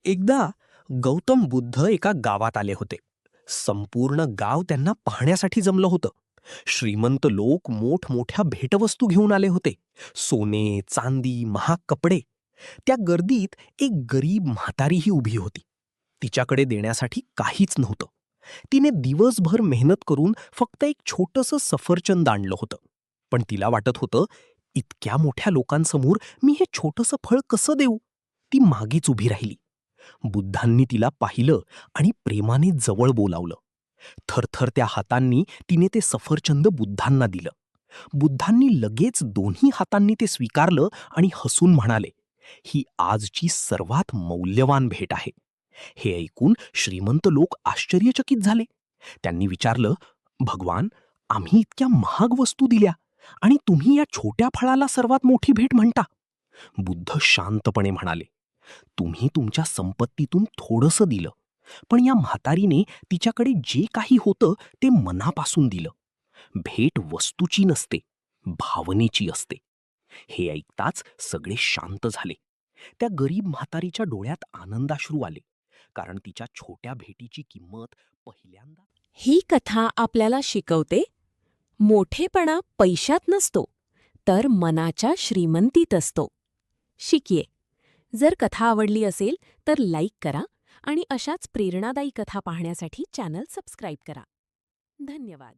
एकदा गौतम बुद्ध एका गावात आले होते. संपूर्ण गाव त्यांना पाहण्यासाठी जमलं होतं. श्रीमंत लोक मोठमोठ्या भेटवस्तू घेऊन आले होते. सोने, चांदी, महाग कपडे. त्या गर्दीत एक गरीब म्हातारीही उभी होती. तिच्याकडे देण्यासाठी काहीच नव्हतं. तिने दिवसभर मेहनत करून फक्त एक छोटंसं सफरचंद आणलं होतं. पण तिला वाटत होतं, इतक्या मोठ्या लोकांसमोर मी हे छोटंसं फळ कसं देऊ. ती मागेच उभी राहिली. बुद्धांनी तिला पाहिलं आणि प्रेमाने जवळ बोलावलं. थरथरत्या हातांनी तिने ते सफरचंद बुद्धांना दिलं. बुद्धांनी लगेच दोन्ही हातांनी ते स्वीकारलं आणि हसून म्हणाले, ही आजची सर्वात मौल्यवान भेट आहे. हे ऐकून श्रीमंत लोक आश्चर्यचकित झाले. त्यांनी विचारलं, भगवान, आम्ही इतक्या महाग वस्तू दिल्या आणि तुम्ही या छोट्या फळाला सर्वात मोठी भेट म्हणता. बुद्ध शांतपणे म्हणाले, तुम्ही तुमच्या संपत्तीतून थोडंसं दिलं, पण या म्हातारीने तिच्याकडे जे काही होतं ते मनापासून दिलं. भेट वस्तूची नसते, भावनेची असते. हे ऐकताच सगळे शांत झाले. त्या गरीब म्हातारीच्या डोळ्यात आनंदाश्रू आले, कारण तिच्या छोट्या भेटीची किंमत पहिल्यांदा. ही कथा आपल्याला शिकवते, मोठेपणा पैशात नसतो, तर मनाच्या श्रीमंतीत असतो. शिकिये. जर कथा आवडली असेल तर लाईक करा आणि अशाच प्रेरणादायी कथा पाहण्यासाठी चॅनल सबस्क्राईब करा. धन्यवाद.